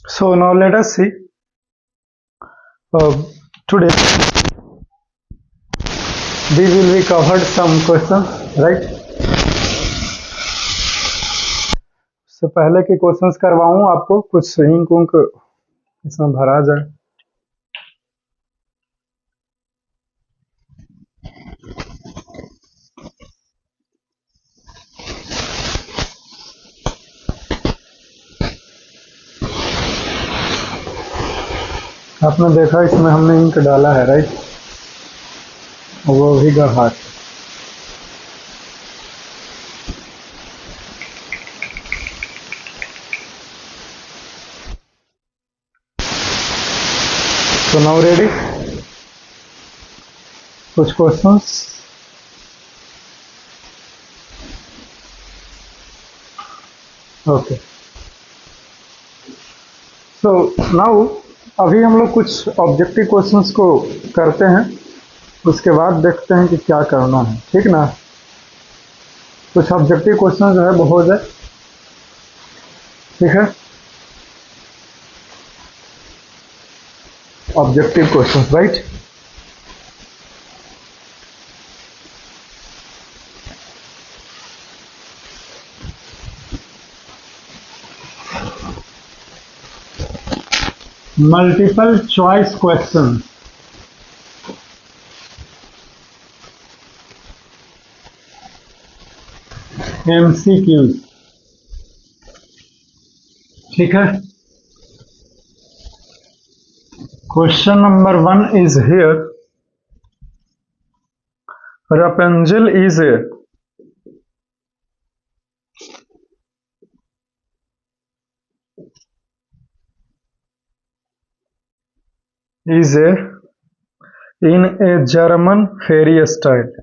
So now let us see. Today we will be covered some questions, right? So पहले के questions करवाऊं आपको, कुछ ink उंक इसमें भरा जाए। आपने देखा इसमें हमने इंक डाला है, राइट? वो भी गहार। So now ready? कुछ क्वेश्चंस। ओके, सो नाउ अभी हम लोग कुछ ऑब्जेक्टिव क्वेश्चंस को करते हैं, उसके बाद देखते हैं कि क्या करना है, ठीक ना? कुछ ऑब्जेक्टिव क्वेश्चन जो है वो हो जाए, ठीक है? Objective questions, right? Multiple choice question, MCQs, ठीक है? Question number 1 is here. Rapunzel is a in a German fairy style.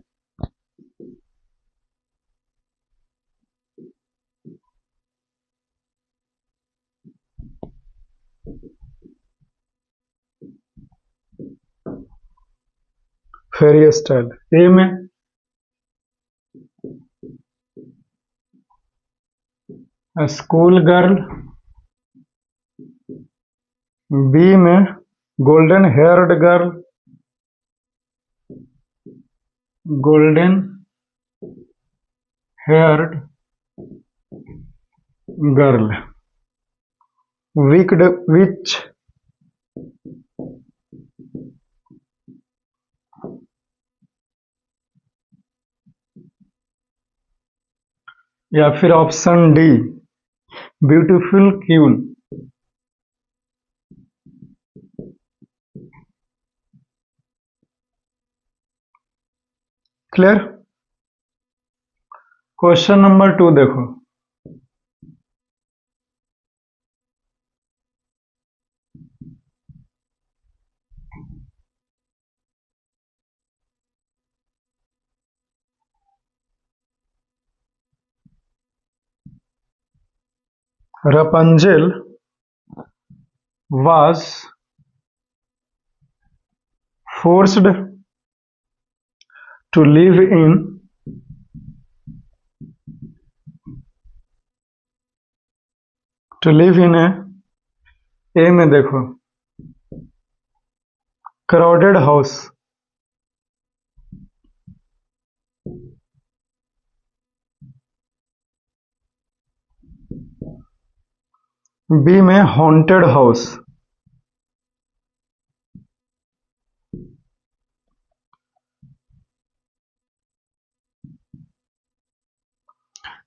Fairy style A में, स्कूल गर्ल, बी में golden haired girl, golden haired girl, wicked witch, या फिर option D beautiful queen. Clear? Question number 2 देखो। Rapunzel was forced to live in ए में देखो crowded house, B में haunted house,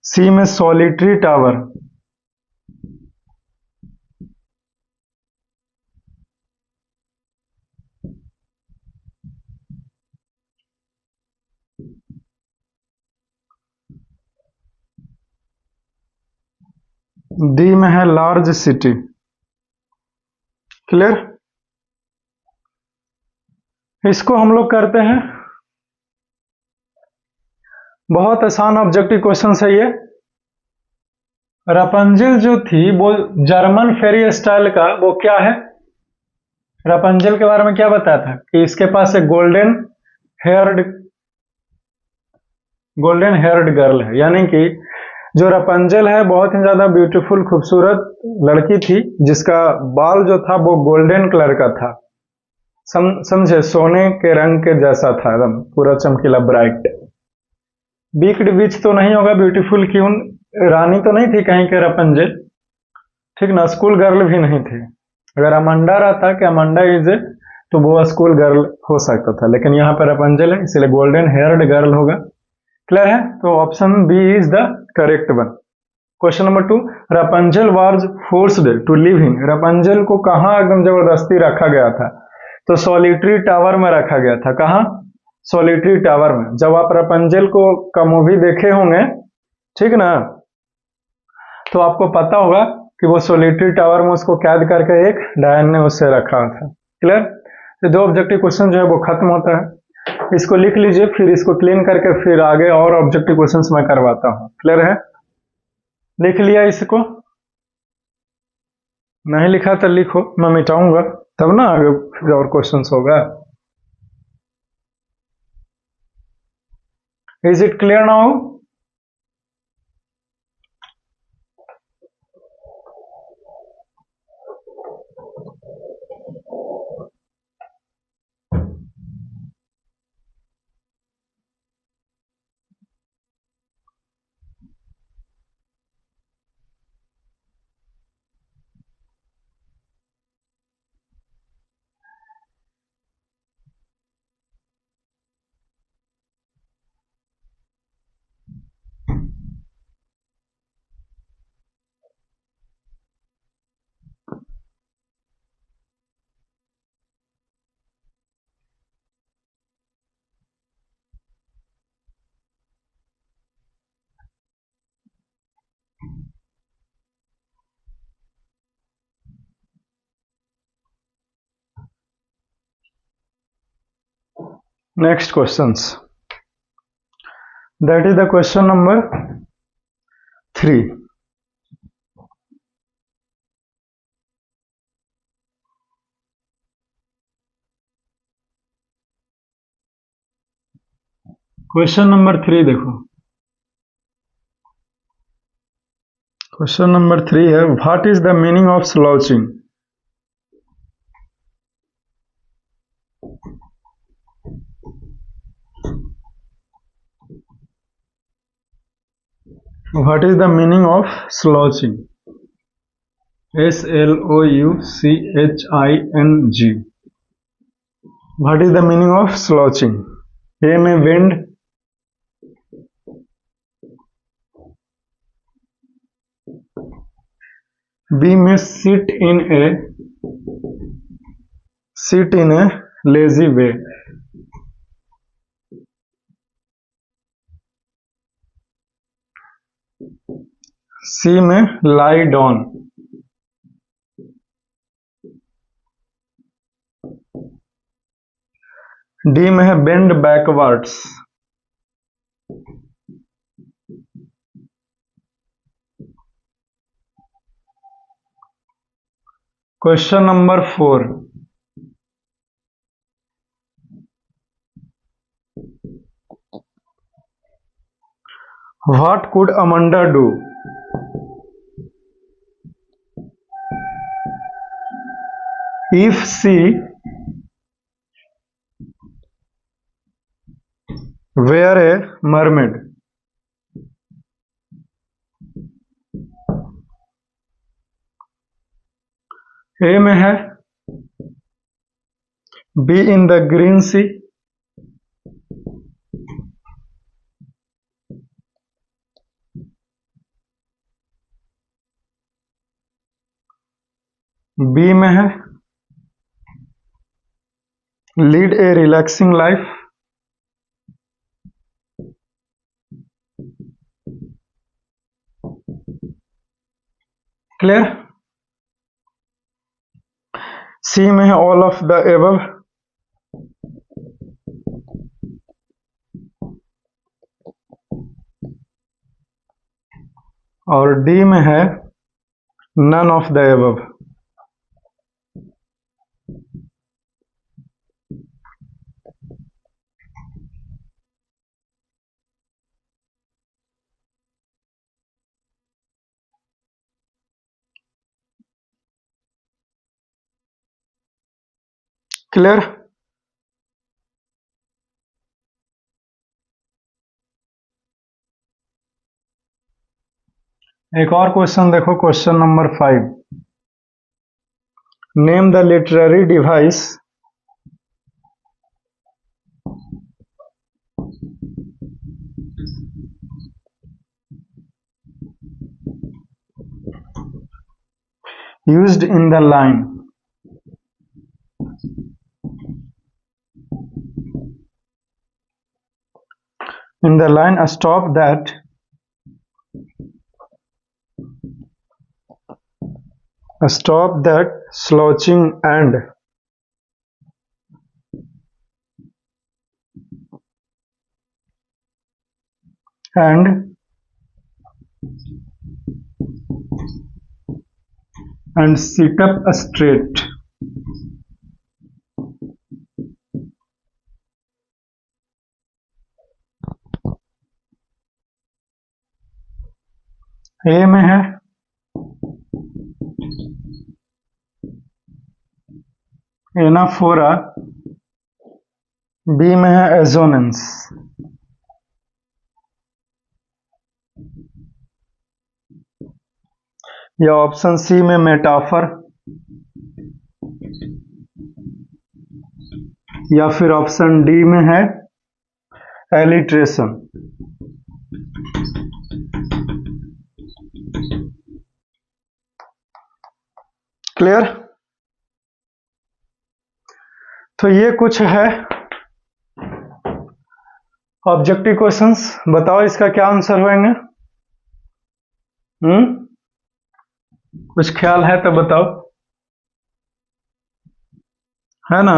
सी में solitary tower, D में है लार्ज सिटी। क्लियर? इसको हम लोग करते हैं, बहुत आसान ऑब्जेक्टिव क्वेश्चन है ये। रपंजिल जो थी वो जर्मन फेरी स्टाइल का वो क्या है? रपंजिल के बारे में क्या बताया था कि इसके पास एक गोल्डन हेयर्ड गर्ल है, यानी कि जो रपंजल है बहुत ही ज्यादा ब्यूटीफुल खूबसूरत लड़की थी, जिसका बाल जो था वो गोल्डन कलर का था, समझे, सोने के रंग के जैसा था, एकदम पूरा चमकीला ब्राइट। बीक्ड विच तो नहीं होगा, ब्यूटीफुल क्यों, रानी तो नहीं थी कहीं के रपंजल, ठीक ना, स्कूल गर्ल भी नहीं थी। अगर अमांडा रहता कि अमांडा इज ए, तो वो स्कूल गर्ल हो सकता था, लेकिन यहाँ पर रपंजल है इसलिए गोल्डन हेयर्ड गर्ल होगा। क्लियर है, तो option B is the correct one. Question number 2, Rapunzel was forced to live in, Rapunzel को कहाँ एकदम जबरदस्ती रखा गया था, तो सॉलिटरी टावर में रखा गया था। कहाँ? सॉलिटरी टावर में। जब आप रपंजल को का मूवी देखे होंगे, ठीक ना, तो आपको पता होगा कि वो सॉलिटरी टावर में उसको कैद करके एक डायन ने उससे रखा था। क्लियर? तो दो ऑब्जेक्टिव क्वेश्चन जो है वो खत्म होता है। इसको लिख लीजिए, फिर इसको क्लीन करके फिर आगे और ऑब्जेक्टिव क्वेश्चंस मैं करवाता हूँ। क्लियर है? लिख लिया इसको? नहीं लिखा तो लिखो, मैं मिटाऊंगा तब ना आगे फिर और क्वेश्चंस होगा। Is it clear now? Next questions, that is the question number 3। Question number 3 देखो। क्वेश्चन नंबर 3 है, what is the meaning of slouching? What is the meaning of slouching? SLOUCHING. What is the meaning of slouching? A में bend, B में sit in a lazy way, C में lie down, D में है bend backwards, question number 4, what could Amanda do if she were a mermaid? A में है be in the green sea, B में है lead a relaxing life, clear? C में है all of the above, और D में है none of the above। Clear? एक और क्वेश्चन देखो, question number 5। Name the literary device used in the line stop that slouching and sit up straight. ए में है एनाफोरा, बी में है एजोनेंस, या ऑप्शन सी में मेटाफर, या फिर ऑप्शन डी में है एलिट्रेशन। क्लियर? तो ये कुछ है ऑब्जेक्टिव क्वेश्चंस। बताओ इसका क्या आंसर होंगे? कुछ ख्याल है तो बताओ, है ना?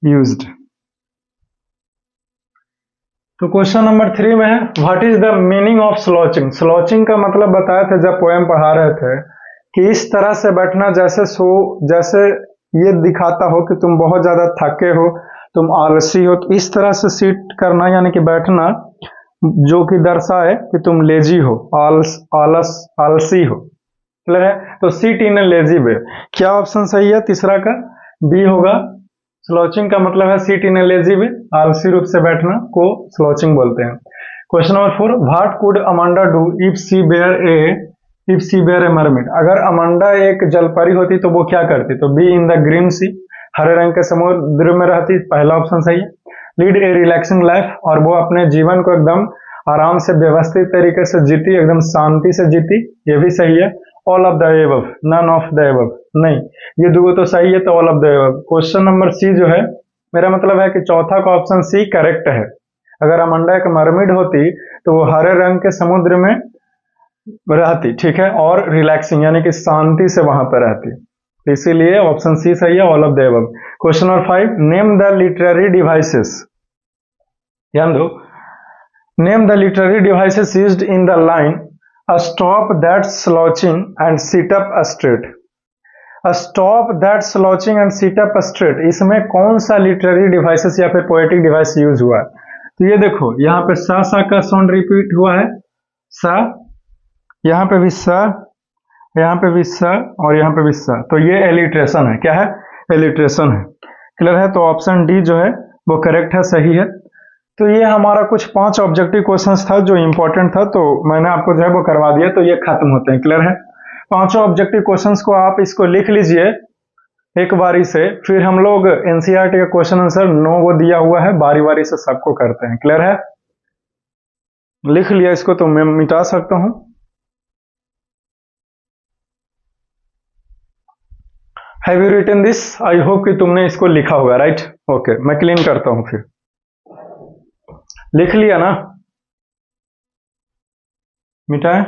यूज्ड। तो क्वेश्चन नंबर 3 में है what is the meaning of slouching. Slouching का मतलब बताया था जब पोएम पढ़ा रहे थे कि इस तरह से बैठना जैसे ये दिखाता हो कि तुम बहुत ज्यादा थके हो, तुम आलसी हो, तो इस तरह से सीट करना यानी कि बैठना जो कि दर्शाए कि तुम लेजी हो, आलसी हो। क्लियर है? तो सीट इन ए लेजी वे। क्या ऑप्शन सही है तीसरा का? बी होगा। स्लॉचिंग का मतलब है सीट इन ए लेजी वे, आलसी रूप से बैठना को स्लॉचिंग बोलते हैं। Question number 4 what could Amanda do if she were a mermaid. अगर अमांडा एक जलपरी होती तो वो क्या करती? To be in the green sea, हरे रंग के समुद्र में रहती, पहला ऑप्शन सही है। लीड ए रिलैक्सिंग लाइफ, और वो अपने जीवन को एकदम आराम से व्यवस्थित तरीके से जीती, एकदम शांति से जीती, ये भी सही है। All of the above, none of the above, नहीं, ये दो तो सही है, तो all of the above. Question number C जो है, मेरा मतलब है कि चौथा का ऑप्शन सी करेक्ट है। अगर अमांडा एक मरमिड होती तो वो हरे रंग के समुद्र में रहती, ठीक है, और रिलैक्सिंग यानी कि शांति से वहां पर रहती, तो इसीलिए ऑप्शन सी सही है, all of the above. Question number 5 name the literary devices. ध्यान दो, name the literary devices used in the line a stop that slouching and sit up straight। a stop that slouching and sit up straight, इसमें कौन सा literary devices या फिर poetic device use हुआ है? तो ये देखो, यहाँ पे सा का साउंड रिपीट हुआ है, सा, यहाँ पे भी सा, यहाँ पे भी सा, और यहाँ पे भी सा, तो ये एलिट्रेशन है। क्या है? एलिट्रेशन है। क्लियर है? तो ऑप्शन डी जो है वो करेक्ट है, सही है। तो ये हमारा कुछ 5 ऑब्जेक्टिव क्वेश्चंस था जो इंपॉर्टेंट था, तो मैंने आपको जो है वो करवा दिया, तो ये खत्म होते हैं। क्लियर है? पांचों ऑब्जेक्टिव क्वेश्चंस को आप इसको लिख लीजिए एक बारी से, फिर हम लोग एनसीईआरटी का क्वेश्चन आंसर 9 वो दिया हुआ है, बारी बारी से सबको करते हैं। क्लियर है? लिख लिया इसको तो मैं मिटा सकता हूं। Have you written this? I hope कि तुमने इसको लिखा होगा, राइट? ओके, मैं क्लीन करता हूं फिर। लिख लिया ना? मिटाए?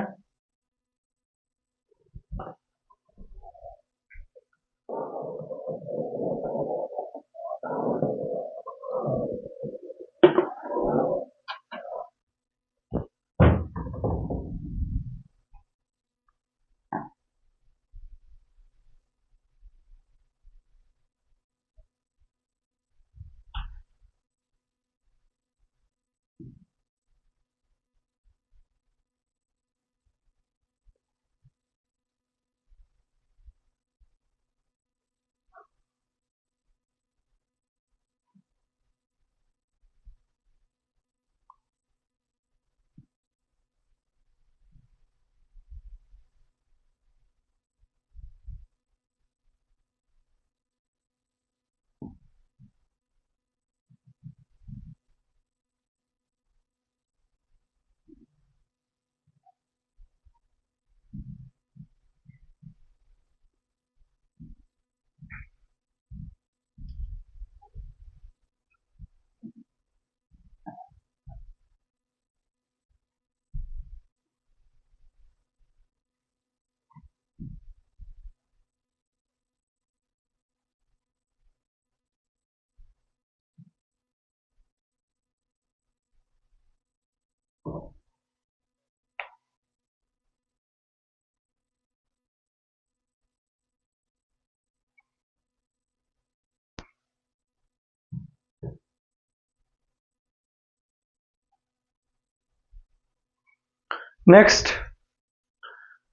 नेक्स्ट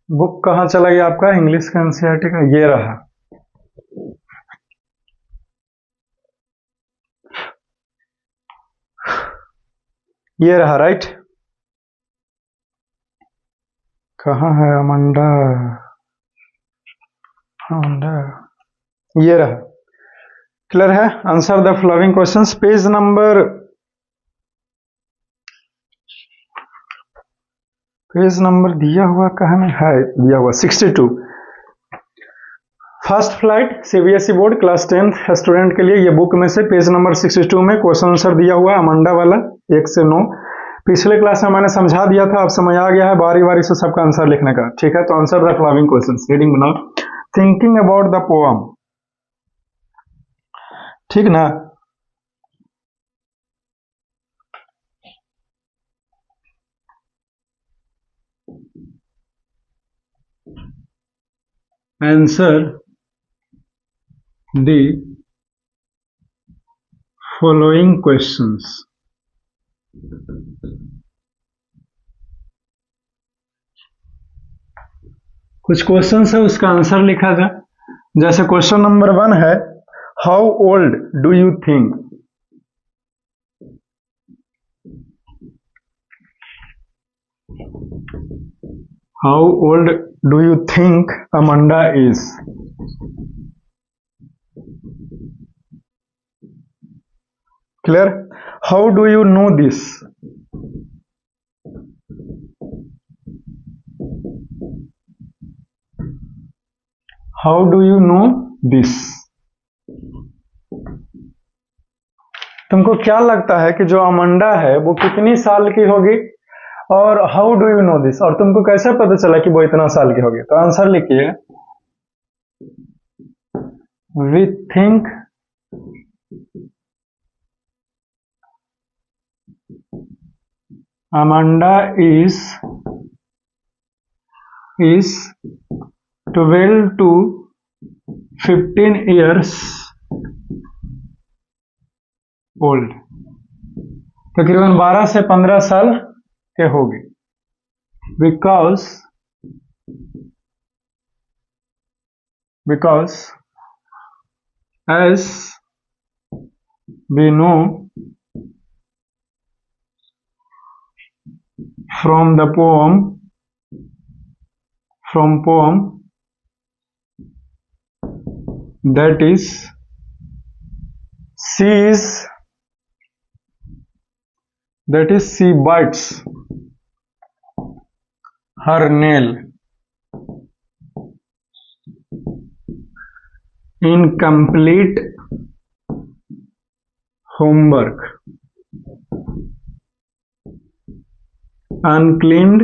बुक कहाँ चला गया आपका इंग्लिश का एनसीईआरटी का, ये रहा। ये रहा, राइट। कहाँ है अमंडा, अमंडा, ये रहा। क्लियर है? Answer the following questions. Page number दिया हुआ कहाँ में है, दिया हुआ 62। First flight CBSE board class 10th student के लिए ये बुक में से पेज नंबर 62 में क्वेश्चन आंसर दिया हुआ है अमंडा वाला 1 से 9। पिछले क्लास में मैंने समझा दिया था, अब समझ आ गया है बारी बारी से सबका आंसर लिखने का, ठीक है। तो answer the following questions, reading बनाओ। थिंकिंग अबाउट द पोएम, ठीक ना। Answer the following questions. कुछ क्वेश्चंस है उसका आंसर लिखा जाए। जैसे क्वेश्चन नंबर 1 है, how old do you think, how old do you think Amanda is. Clear? How do you know this, how do you know this. तुमको क्या लगता है कि जो अमंडा है वो कितनी साल की होगी, और how do you know this, और तुमको कैसे पता चला कि वो इतना साल की होगी। तो आंसर लिखिए, we think Amanda is 12 to 15 years old, तकरीबन 12 से 15 साल के होगी। Because as we know from the poem that is she bites her nail in complete homework, uncleaned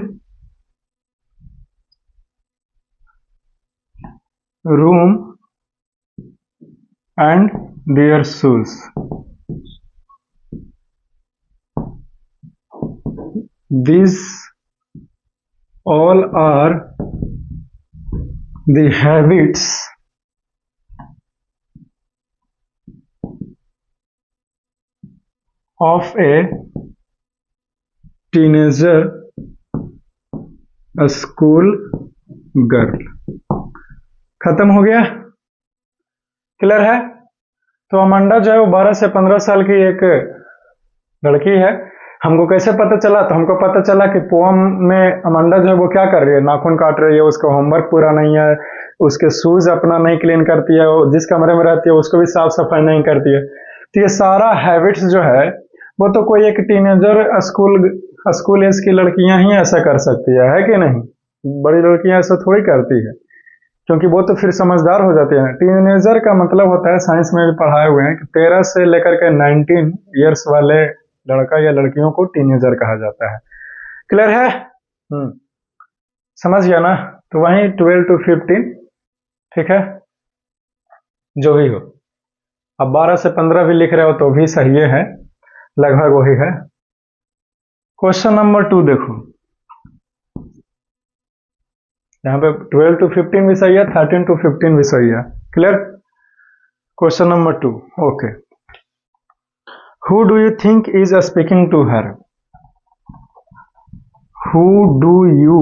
room and their shoes. These all are the habits of a teenager school girl। खत्म हो गया? Clear है? तो Amanda जो है वो 12 से 15 साल की एक लड़की है। हमको कैसे पता चला? तो हमको पता चला कि पोएम में अमंडा जो है वो क्या कर रही है, नाखून काट रही है, उसका होमवर्क पूरा नहीं है, उसके शूज अपना नहीं क्लीन करती है, जिस कमरे में रहती है उसको भी साफ सफाई नहीं करती है। तो ये सारा हैबिट्स जो है वो तो कोई एक टीनेजर स्कूल एज की लड़कियां ही ऐसा कर सकती है कि नहीं? बड़ी लड़कियां ऐसा थोड़ी करती है, क्योंकि वो तो फिर समझदार हो जाती है। टीनेजर का मतलब होता है, साइंस में भी पढ़ाए हुए हैं कि 13 से लेकर के 19 ईयर्स वाले लड़का या लड़कियों को टीनेजर कहा जाता है। क्लियर है? समझ गया ना? तो वहीं 12 to 15, ठीक है, जो भी हो। अब 12 से 15 भी लिख रहे हो तो भी सही है, लगभग वही है। क्वेश्चन नंबर 2 देखो, यहाँ पे 12 to 15 भी सही है, 13 to 15 भी सही है। Clear? Question number 2, okay. Who do you think is speaking to her? who do you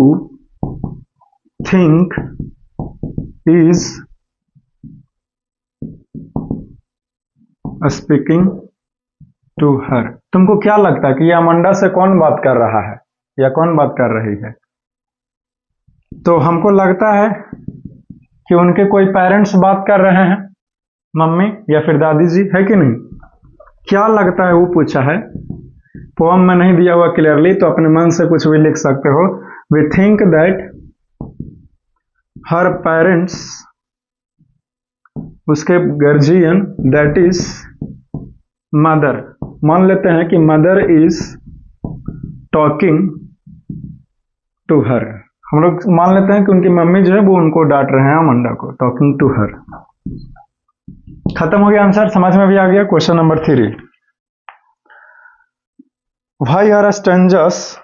think is speaking to her? तुमको क्या लगता है कि ये अमंडा से कौन बात कर रहा है या कौन बात कर रही है? तो हमको लगता है कि उनके कोई पेरेंट्स बात कर रहे हैं, मम्मी या फिर दादी जी, है कि नहीं? क्या लगता है वो पूछा है, पोएम में नहीं दिया हुआ क्लियरली, तो अपने मन से कुछ भी लिख सकते हो। We think that her parents, उसके गार्जियन, दैट इज मदर, मान लेते हैं कि mother is talking to her, हम लोग मान लेते हैं कि उनकी मम्मी जो है वो उनको डांट रहे हैं, अमंडा को, टॉकिंग टू हर। खत्म हो गया आंसर, समझ में भी आ गया। Question number 3, why are strangers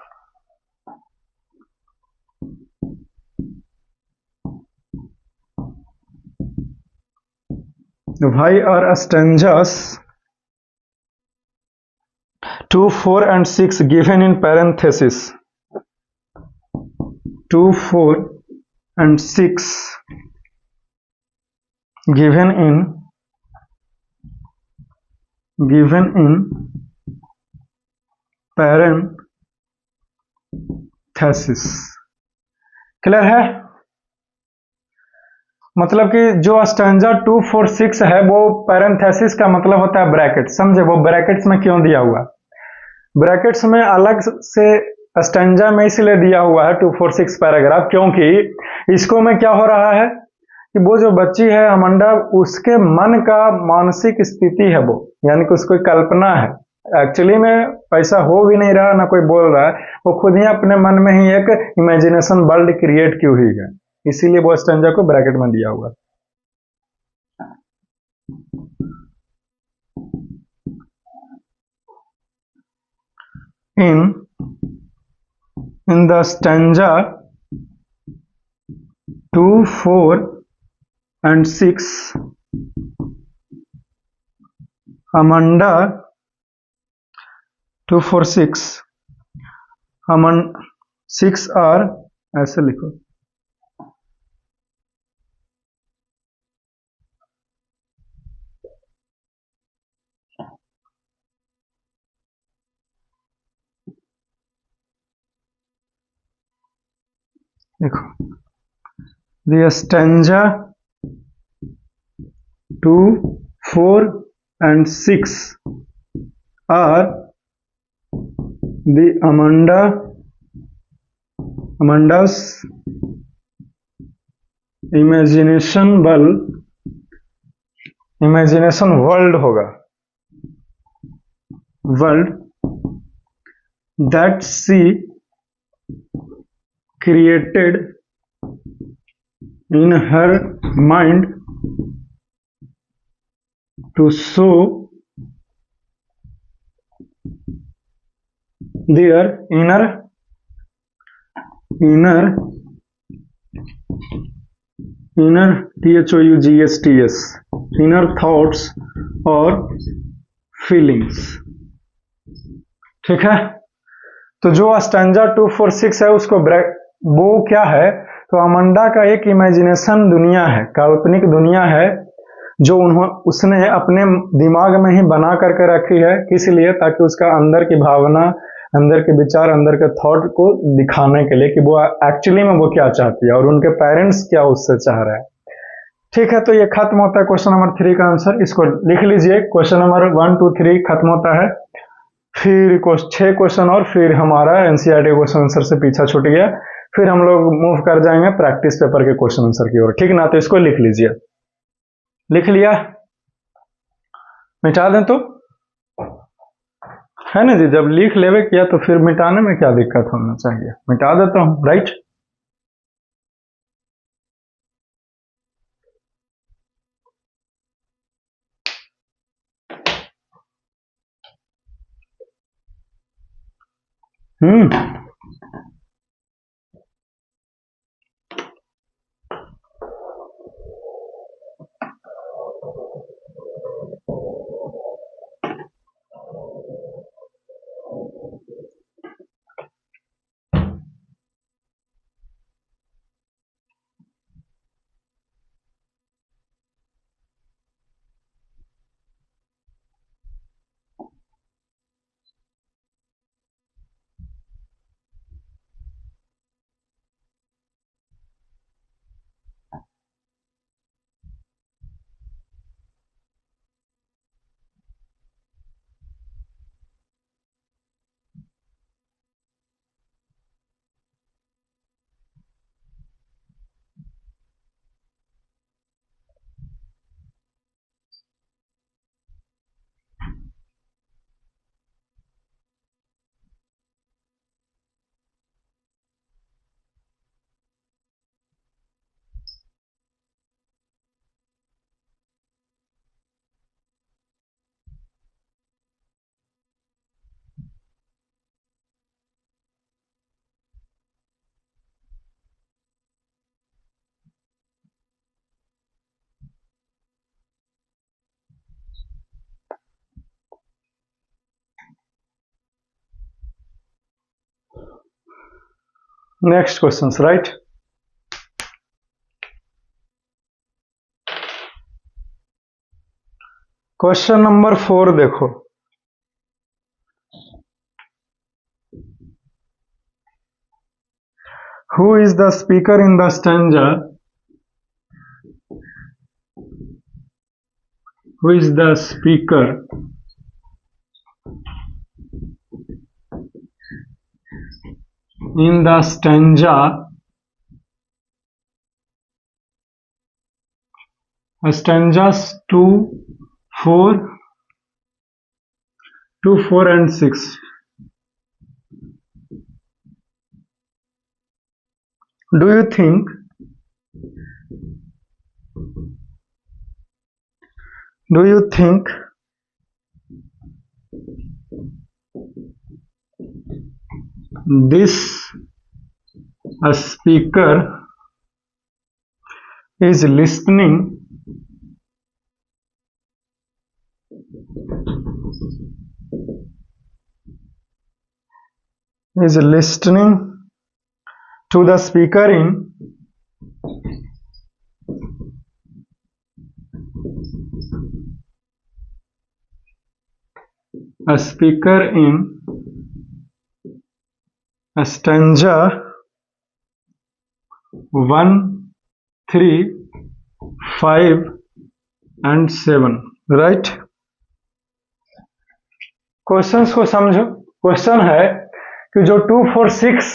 two, 4 and 6 given in parenthesis? 2, 4 and 6 given in parenthesis। Clear है? मतलब कि जो स्टैंजा 2, 4, 6 है वो पैरेंथेसिस का मतलब होता है ब्रैकेट, समझे? वो ब्रैकेट्स में क्यों दिया हुआ? ब्रैकेट्स में अलग से स्टैंजा में इसलिए दिया हुआ है 2, 4, 6 पैराग्राफ, क्योंकि इसको में क्या हो रहा है कि वो जो बच्ची है अमंडा, उसके मन का मानसिक स्थिति है वो, यानी कि उसको कल्पना है, एक्चुअली में ऐसा हो भी नहीं रहा, ना कोई बोल रहा है, वो खुद ही अपने मन में ही एक इमेजिनेशन वर्ल्ड क्रिएट की हुई है, इसीलिए वो स्टैंजा को ब्रैकेट में दिया हुआ। in the stanza 2, 4 and 6, Amanda 2, 4, 6 6 are, ऐसे लिखो, देखो, the stanza 2, 4 and 6 are the Amanda's imagination world होगा, world that she created in her mind to show their inner THOUGHTS inner thoughts और फीलिंग्स। ठीक है, तो जो स्टैंजा 2, 4, 6 है उसको वो क्या है, तो अमंडा का एक इमेजिनेशन दुनिया है, काल्पनिक दुनिया है, जो उसने अपने दिमाग में ही बना करके रखी है, किस लिए? ताकि उसका अंदर की भावना, अंदर के विचार, अंदर के थॉट को दिखाने के लिए कि वो एक्चुअली में वो क्या चाहती है और उनके पेरेंट्स क्या उससे चाह रहे हैं। ठीक है, तो ये खत्म होता है क्वेश्चन नंबर 3 का आंसर, इसको लिख लीजिए। क्वेश्चन नंबर 1, 2, 3 खत्म होता है, फिर 6 क्वेश्चन और फिर हमारा एनसीईआरटी क्वेश्चन आंसर से पीछा छूट गया, फिर हम लोग मूव कर जाएंगे प्रैक्टिस पेपर के क्वेश्चन आंसर की ओर। ठीक ना? तो इसको लिख लीजिए। लिख लिया? मिटा दें तो है ना जी, जब लिख लेवे किया तो फिर मिटाने में क्या दिक्कत होना चाहिए, मिटा देता हूं, right? Next question, right. Question number 4 देखो। Who is the speaker in the stanza? Who is the speaker in the stanza stanzas 2, 4 and 6. Do you think this speaker is listening to the speaker in stanza 1, 3, 5 and 7, right. Questions को समझो। Question है कि जो 2, 4, 6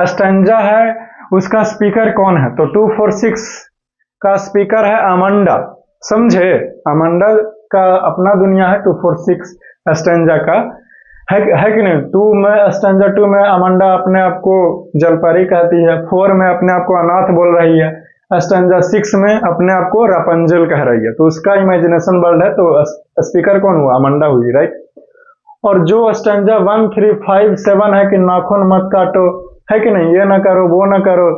stanza है उसका speaker कौन है? तो 2, 4, 6 का स्पीकर है अमांडा, समझे? अमांडा का अपना दुनिया है 2, 4, 6 स्टैंजा का, है कि नहीं? 2 में स्टैंजा 2 में अमांडा अपने आप को जलपरी कहती है, 4 में अपने आप को अनाथ बोल रही है, स्टैंजा 6 में अपने आप को रापंजल कह रही है। तो उसका इमेजिनेशन वर्ल्ड है, तो स्पीकर कौन हुआ? अमांडा हुई, राइट। और जो स्टैंजा 1, 3, 5, 7 है कि नाखून मत काटो, है कि नहीं, ये ना करो वो ना करो,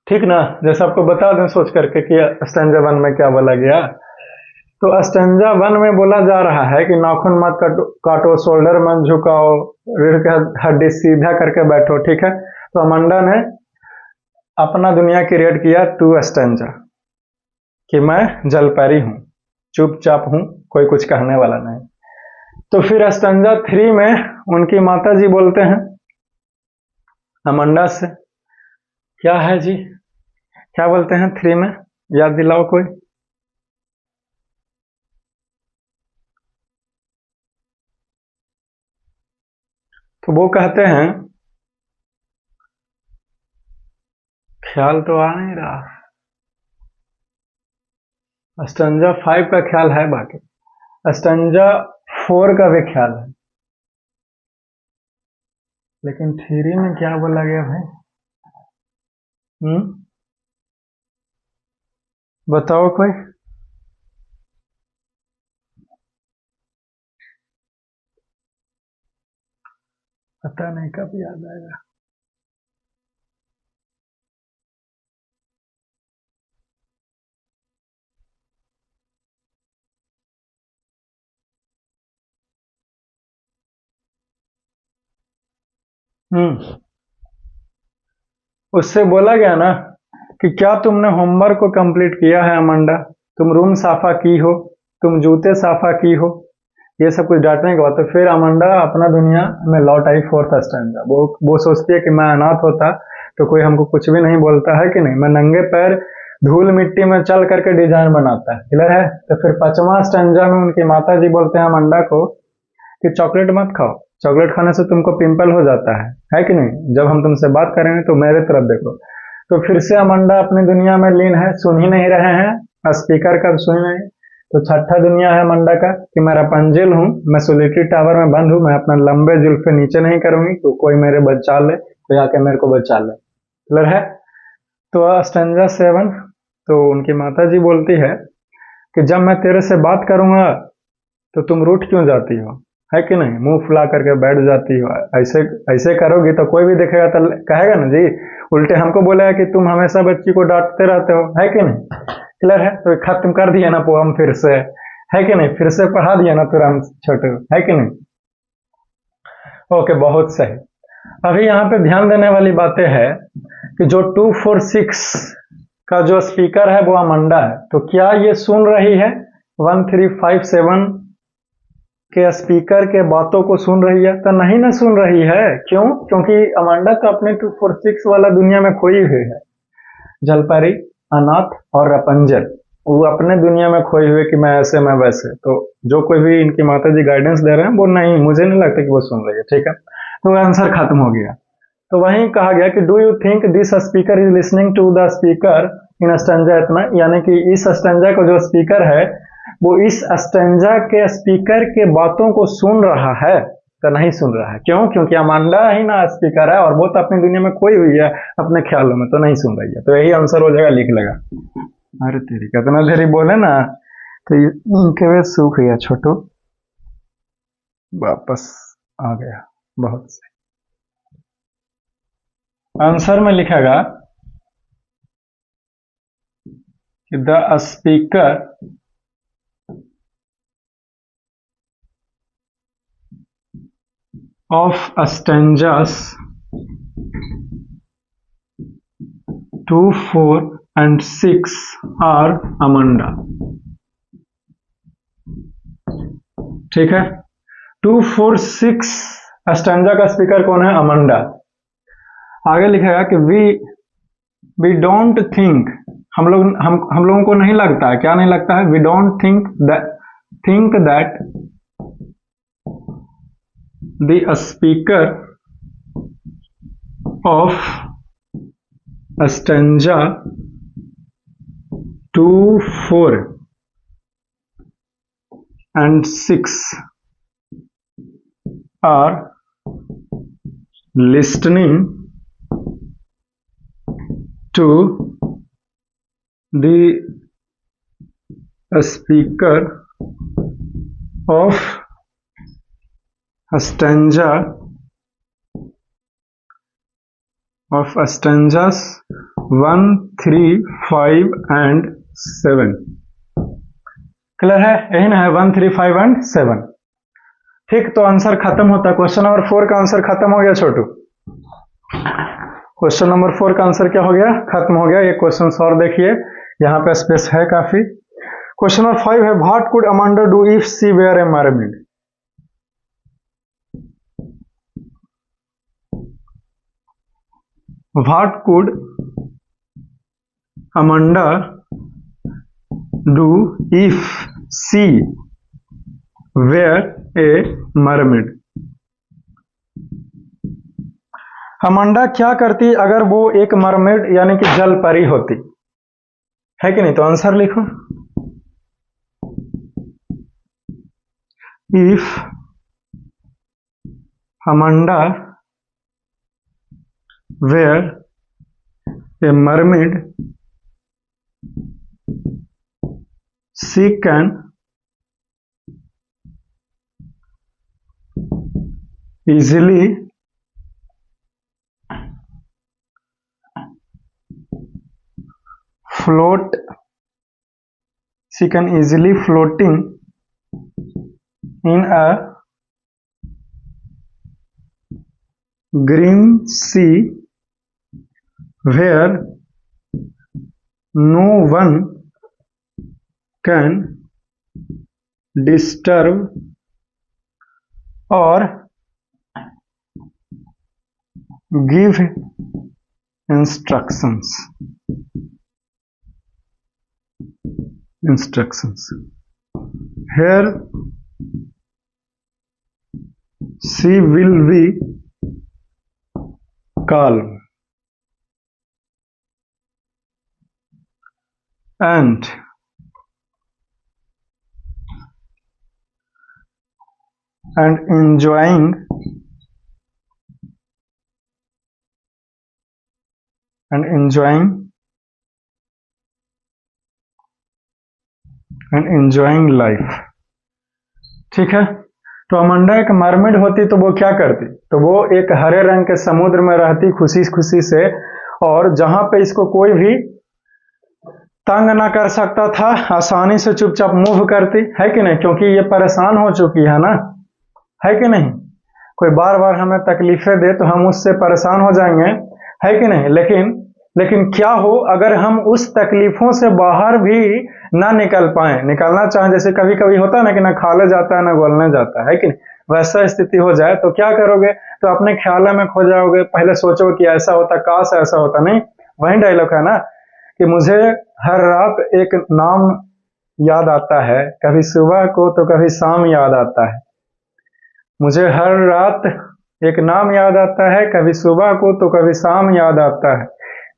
ठीक ना? जैसे आपको बता दें सोच करके कि स्टैंजा 1 में क्या बोला गया। तो स्टैंजा 1 में बोला जा रहा है कि नाखून मत काटो, शोल्डर मत झुकाओ, रीढ़ का हड्डी सीधा करके बैठो, ठीक है। तो अमांडा ने अपना दुनिया क्रिएट किया 2 स्टैंजा कि मैं जलपरी हूं, चुपचाप हूं, कोई कुछ कहने वाला नहीं। तो फिर स्टैंजा 3 में उनकी माता जी बोलते हैं अमांडा से, क्या है जी, क्या बोलते हैं 3 में? याद दिलाओ कोई। तो वो कहते हैं, ख्याल तो आ नहीं रहा, स्टैंजा 5 का ख्याल है, बाकी स्टैंजा 4 का भी ख्याल है, लेकिन 3 में क्या बोला गया भाई? बताओ कोई। पता नहीं कब याद आएगा। उससे बोला गया ना कि क्या तुमने होमवर्क को कंप्लीट किया है अमांडा, तुम रूम साफा की हो, तुम जूते साफा की हो, ये सब कुछ डांटने के बाद तो फिर अमांडा अपना दुनिया में लौट आई 4th स्टैंजा। वो सोचती है कि मैं अनाथ होता तो कोई हमको कुछ भी नहीं बोलता, है कि नहीं, मैं नंगे पैर धूल मिट्टी में चल करके डिजाइन बनाता है, क्लियर है। तो फिर 5वां स्टैंजा में उनकी माता जी बोलते हैं अमांडा को कि चॉकलेट मत खाओ, चॉकलेट खाने से तुमको पिंपल हो जाता है कि नहीं, जब हम तुमसे बात करेंगे तो मेरे तरफ देखो। तो फिर से अमांडा अपनी दुनिया में लीन है, सुन ही नहीं रहे हैं, स्पीकर का सुन नहीं। तो छठा दुनिया है अमांडा का कि मैं रापंजल हूँ, मैं सोलिटरी टावर में बंद हूँ, मैं अपना लंबे जुल्फे नीचे नहीं करूंगी तो कोई मेरे बचा ले, कोई आके मेरे को बचा ले, क्लियर है। तो स्टैंजा 7, तो उनकी माता जी बोलती है कि जब मैं तेरे से बात करूंगा तो तुम रूठ क्यों जाती हो, है कि नहीं, मुंह फुला करके बैठ जाती हो, ऐसे ऐसे करोगी तो कोई भी देखेगा तो कहेगा ना जी, उल्टे हमको बोलेगा कि तुम हमेशा बच्ची को डांटते रहते हो, है कि नहीं, क्लियर है। तो खत्म कर दिया ना पोएम फिर से, है कि नहीं, फिर से पढ़ा दिया ना तुरंत छोटे, है कि नहीं। ओके, बहुत सही। अभी यहाँ पे ध्यान देने वाली बातें है कि जो 246 का जो स्पीकर है वो अमांडा है, तो क्या ये सुन रही है 1357 के स्पीकर के बातों को सुन रही है? तो नहीं ना सुन रही है। क्यों? क्योंकि अमांडा तो अपने 246 वाला दुनिया में खोई हुई है। जलपरी, अनाथ और रपंजल वो अपने दुनिया में खोए हुए कि मैं ऐसे मैं वैसे। तो जो कोई भी इनकी माता जी गाइडेंस दे रहे हैं वो नहीं, मुझे नहीं लगता कि वो सुन रही है। ठीक है, तो आंसर खत्म हो गया। तो वहीं कहा गया कि do you think this speaker is listening to the speaker in stanza इतना, यानी कि इस स्टैंजा का जो स्पीकर है वो इस स्टैंजा के स्पीकर के बातों को सुन रहा है? तो नहीं सुन रहा है। क्यों? क्योंकि अमांडा ही ना स्पीकर है और वो तो अपनी दुनिया में खोई हुई है अपने ख्यालों में, तो नहीं सुन रही है। तो यही आंसर हो जाएगा, लिख लेगा। अरे तेरी कितना देरी बोले ना, तो इनके वे सूख गया छोटू, वापस आ गया। बहुत सही। आंसर में लिखेगा कि the speaker of stanzas 2, 4 and 6 are Amanda. ठीक है, 2, 4, 6 स्टैंजा का स्पीकर कौन है? अमांडा। आगे लिखेगा कि वी डोंट थिंक, हम लोगों को नहीं लगता है। क्या नहीं लगता है? We don't think that the speaker of stanza 2, 4 and 6 are listening to the speaker of stanzas 1, 3, 5 and 7। Clear है? यही ना है 1, 3, 5 and 7। ठीक, तो आंसर खत्म होता है। क्वेश्चन नंबर 4 का आंसर खत्म हो गया छोटू। क्वेश्चन नंबर 4 का आंसर क्या हो गया? खत्म हो गया। ये क्वेश्चन और देखिए, यहाँ पे स्पेस है काफी। क्वेश्चन नंबर 5 है, what could Amanda do if she where A mermaid? What could Amanda do if she were a mermaid? Amanda क्या करती अगर वो एक मरमेड यानी कि जल परी होती? है कि नहीं? तो आंसर लिखो। If Amanda were a mermaid, she can easily float. She can easily floating in a green sea where no one can disturb or give instructions. Here she will be calm and enjoying life। ठीक है, तो Amanda एक mermaid होती तो वो क्या करती? तो वो एक हरे रंग के समुद्र में रहती खुशी खुशी से, और जहां पे इसको कोई भी तंग ना कर सकता था, आसानी से चुपचाप मूव करती। है कि नहीं? क्योंकि ये परेशान हो चुकी है ना, है कि नहीं? कोई बार बार हमें तकलीफें दे तो हम उससे परेशान हो जाएंगे, है कि नहीं। लेकिन क्या हो अगर हम उस तकलीफों से बाहर भी ना निकल पाए, निकलना चाहें, जैसे कभी कभी होता है ना कि ना खाले जाता है ना गोलने जाता है कि नहीं, वैसा स्थिति हो जाए तो क्या करोगे, तो अपने ख्यालों में खो जाओगे, पहले सोचो कि ऐसा होता, काश ऐसा होता। नहीं, वही डायलॉग है ना कि मुझे हर रात एक नाम याद आता है, कभी सुबह को तो कभी शाम याद आता है। मुझे हर रात एक नाम याद आता है, कभी सुबह को तो कभी शाम याद आता है।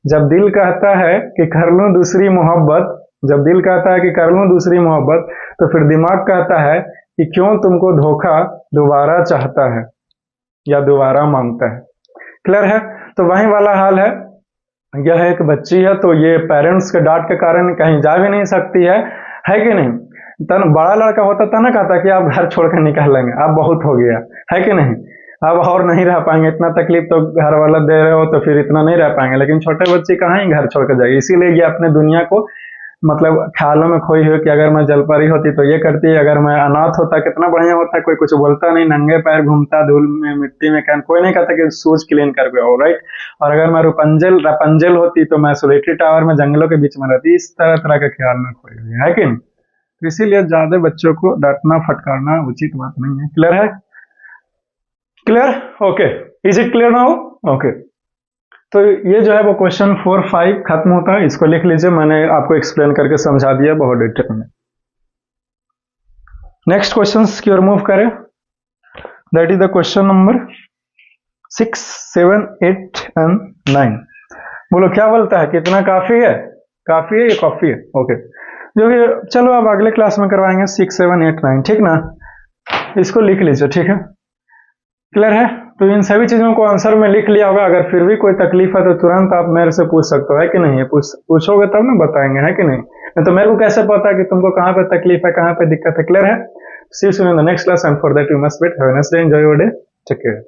जब दिल कहता है कि कर लूं दूसरी मोहब्बत, जब दिल कहता है कि कर लूं दूसरी मोहब्बत, तो फिर दिमाग कहता है कि क्यों तुमको धोखा दोबारा चाहता है या दोबारा मांगता है। क्लियर है। तो वही वाला हाल है। यह एक बच्ची है तो ये पेरेंट्स के डांट के कारण कहीं जा भी नहीं सकती है कि नहीं। तन बड़ा लड़का होता था ना, कहता कि आप घर छोड़कर निकालेंगे, अब बहुत हो गया, है कि नहीं, अब और नहीं रह पाएंगे, इतना तकलीफ तो घर वाला दे रहे हो तो फिर इतना नहीं रह पाएंगे। लेकिन छोटे बच्चे कहाँ ही घर छोड़कर जाएगी, इसीलिए ये अपने दुनिया को मतलब ख्यालों में खोई हुई कि अगर मैं जलपरी होती तो ये करती, अगर मैं अनाथ होता कितना बढ़िया होता, कोई कुछ बोलता नहीं, नंगे पैर घूमता धूल में मिट्टी में, कोई नहीं कहता कि शूज क्लीन करके आओ, राइट। और अगर मैं रपंजल होती तो मैं सोलिटरी टावर में जंगलों के बीच में रहती। इस तरह तरह के ख्याल में खोई हुई है कि नहीं। तो इसीलिए ज्यादा बच्चों को डांटना फटकारना उचित बात नहीं है। क्लियर है। Clear, okay, is it clear now, okay. तो ये जो है वो क्वेश्चन 4, 5 खत्म होता है, इसको लिख लीजिए, मैंने आपको एक्सप्लेन करके समझा दिया बहुत डिटेल में। नेक्स्ट क्वेश्चन की ओर मूव करें, that is the question number 6, 7, 8 and 9। बोलो क्या बोलता है, कितना काफी है, काफी है या कॉफी है, ओके। जो कि चलो अब अगले क्लास में करवाएंगे 6, 7, 8, 9, ठीक ना। इसको लिख लीजिए, ठीक है। क्लियर है। तो इन सभी चीजों को आंसर में लिख लिया होगा। अगर फिर भी कोई तकलीफ है तो तुरंत आप मेरे से पूछ सकते हो, है कि नहीं। पूछोगे तब ना बताएंगे, है कि नहीं। तो मेरे को कैसे पता कि तुमको कहाँ पे तकलीफ है, कहाँ पे दिक्कत है। क्लियर है। See you soon in the next class and for that you must wait. Have a nice day, enjoy your day, take care.